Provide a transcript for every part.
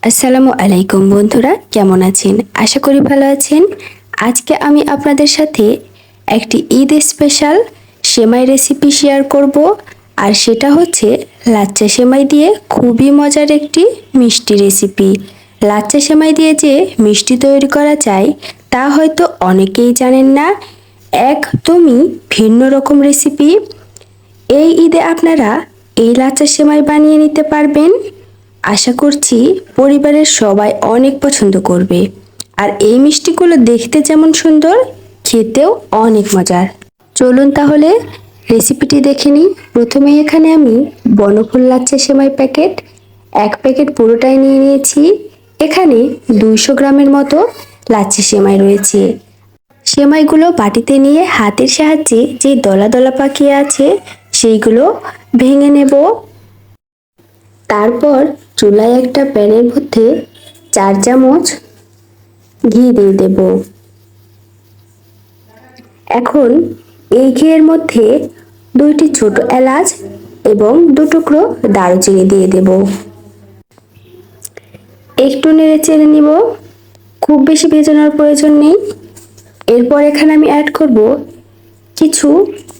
আসসালামু আলাইকুম বন্ধুরা, কেমন আছেন? আশা করি ভালো আছেন। আজকে আমি আপনাদের সাথে একটি ঈদ স্পেশাল সেমাই রেসিপি শেয়ার করব। আর সেটা হচ্ছে লাচ্চা সেমাই দিয়ে খুবই মজার একটি মিষ্টি রেসিপি। লাচ্চা সেমাই দিয়ে যে মিষ্টি তৈরি করা যায় তা হয়তো অনেকেই জানেন না। একদমই ভিন্ন রকম রেসিপি। এই ঈদে আপনারা এই লাচ্চা সেমাই বানিয়ে নিতে পারবেন। আশা করছি পরিবারের সবাই অনেক পছন্দ করবে। আর এই মিষ্টিগুলো দেখতে যেমন সুন্দর, খেতেও অনেক মজার। চলুন তাহলে রেসিপিটি দেখে নিই। প্রথমে এখানে আমি বনফুল লাচ্চা সেমাই প্যাকেট এক প্যাকেট পুরোটাই নিয়ে নিয়েছি। এখানে 200 গ্রামের মতো লাচ্চা সেমাই রয়েছে। সেমাইগুলো বাটিতে নিয়ে হাতের সাহায্যে যে দলা দলা পাকিয়ে আছে সেইগুলো ভেঙে নেব। তারপর চুলায় একটা প্যানের মধ্যে 4 চামচ ঘি দিয়ে দেব। এখন এই ঘিয়ের মধ্যে 2টি ছোট এলাচ এবং 2 টুকরো দারুচিনি দিয়ে দেব। একটু নেড়ে চেড়ে নিব, খুব বেশি ভেজানোর প্রয়োজন নেই। এরপর এখানে আমি অ্যাড করব কিছু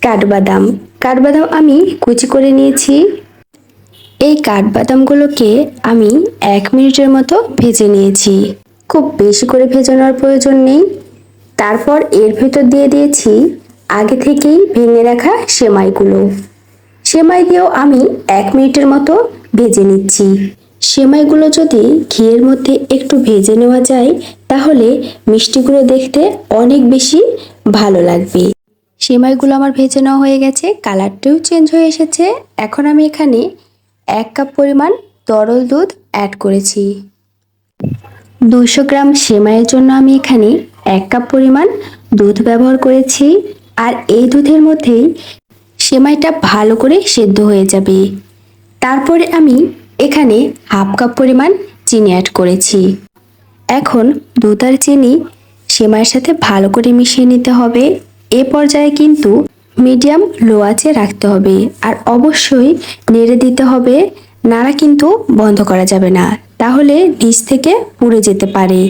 কাঠবাদাম। কাঠবাদাম আমি কুচি করে নিয়েছি। এই কাঠবাদামগুলোকে আমি 1 মিনিটের মতো ভেজে নিয়েছি। খুব বেশি করে ভেজানোর প্রয়োজন নেই। তারপর এর ভেতর দিয়ে দিয়েছি আগে থেকেই ভেঙে রাখা সেমাইগুলো। সেমাই দিয়েও আমি 1 মিনিটের মতো ভেজে নিচ্ছি। সেমাইগুলো যদি ঘিয়ের মধ্যে একটু ভেজে নেওয়া যায় তাহলে মিষ্টিগুলো দেখতে অনেক বেশি ভালো লাগবে। সেমাইগুলো আমার ভেজে নেওয়া হয়ে গেছে, কালারটাও চেঞ্জ হয়ে এসেছে। এখন আমি এখানে 1 কাপ পরিমাণ তরল দুধ অ্যাড করেছি। 200 গ্রাম সেমাইয়ের জন্য আমি এখানে 1 কাপ পরিমাণ দুধ ব্যবহার করেছি। আর এই দুধের মধ্যেই সেমাইটা ভালো করে সেদ্ধ হয়ে যাবে। তারপরে আমি এখানে 1/2 কাপ পরিমাণ চিনি অ্যাড করেছি। এখন দুধ আর চিনি সেমাইয়ের সাথে ভালো করে মিশিয়ে নিতে হবে। এ পর্যায়ে কিন্তু মিডিয়াম লো আঁচে রাখতে হবে। আর অবশ্যই নেড়ে দিতে হবে, নাড়া কিন্তু বন্ধ করা যাবে না, তাহলে নিচ থেকে পুড়ে যেতে পারে।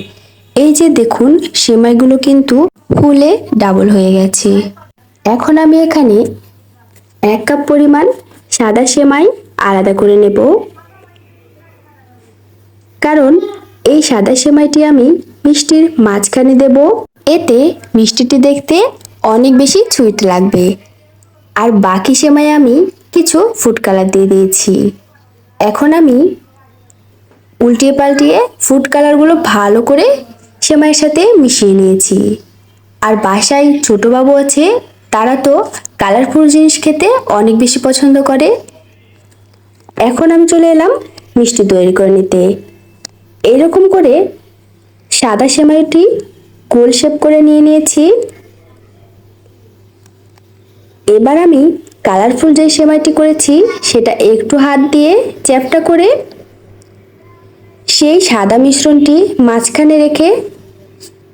এই যে দেখুন সেমাইগুলো কিন্তু ফুলে ডাবল হয়ে গেছে। এখন আমি এখানে 1 কাপ পরিমাণ সাদা সেমাই আলাদা করে নেব, কারণ এই সাদা সেমাইটি আমি মিষ্টির মাঝখানে দেব। এতে মিষ্টিটি দেখতে অনেক বেশি সুইট লাগবে। আর বাকি সেমাই আমি কিছু ফুড কালার দিয়ে দিয়েছি। এখন আমি উল্টিয়ে পাল্টিয়ে ফুড কালারগুলো ভালো করে সেমাইয়ের সাথে মিশিয়ে নিয়েছি। আর বাসায় ছোট বাবু আছে, তারা তো কালারফুল জিনিস খেতে অনেক বেশি পছন্দ করে। এখন আমি চলে এলাম মিষ্টি তৈরি করে নিতে। এরকম করে সাদা সেমাইটি গোল শেপ করে নিয়ে নিয়েছি। এবার আমি কালারফুল যে সেমাইটি করেছি সেটা একটু হাত দিয়ে চ্যাপটা করে সেই সাদা মিশ্রণটি মাঝখানে রেখে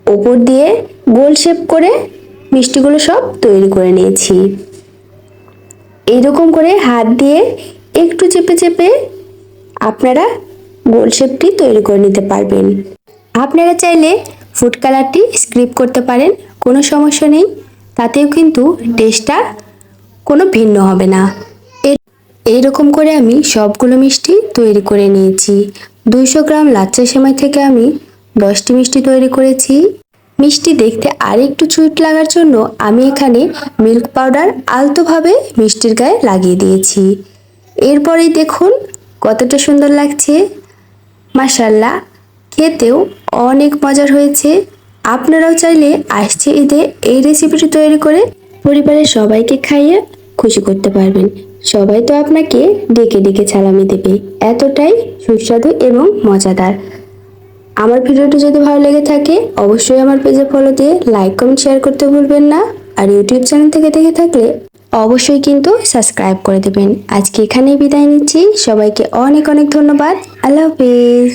ওপর দিয়ে গোল শেপ করে মিষ্টিগুলো সব তৈরি করে নিয়েছি। এইরকম করে হাত দিয়ে একটু চেপে চেপে আপনারা গোল শেপটি তৈরি করে নিতে পারবেন। আপনারা চাইলে ফুড কালারটি স্কিপ করতে পারেন, কোনো সমস্যা নেই, তাতেও কিন্তু টেস্টটা কোনো ভিন্ন হবে না। এইরকম করে আমি সবগুলো মিষ্টি তৈরি করে নিয়েছি। 200 গ্রাম লাচ্চা সেমাই থেকে আমি 10টি মিষ্টি তৈরি করেছি। মিষ্টি দেখতে আর একটু সুইট লাগার জন্য আমি এখানে মিল্ক পাউডার আলতোভাবে মিষ্টির গায়ে লাগিয়ে দিয়েছি। এরপরেই দেখুন কতটা সুন্দর লাগছে, মাশাআল্লাহ, খেতেও অনেক মজার হয়েছে। আপনারাও চাইলে আসছে ঈদে এই রেসিপিটি তৈরি করে পরিবারের সবাইকে খাইয়ে খুশি করতে পারবেন। সবাই তো আপনাকে ডেকে ডেকে সালামি দেবে, এতটাই সুস্বাদু এবং মজাদার। আমার ভিডিওটি যদি ভালো লেগে থাকে অবশ্যই আমার পেজে ফলো দিয়ে লাইক কমেন্ট শেয়ার করতে ভুলবেন না। আর ইউটিউব চ্যানেল থেকে দেখে থাকলে অবশ্যই কিন্তু সাবস্ক্রাইব করে দেবেন। আজকে এখানেই বিদায় নিচ্ছি, সবাইকে অনেক অনেক ধন্যবাদ। আল্লাহ হাফেজ।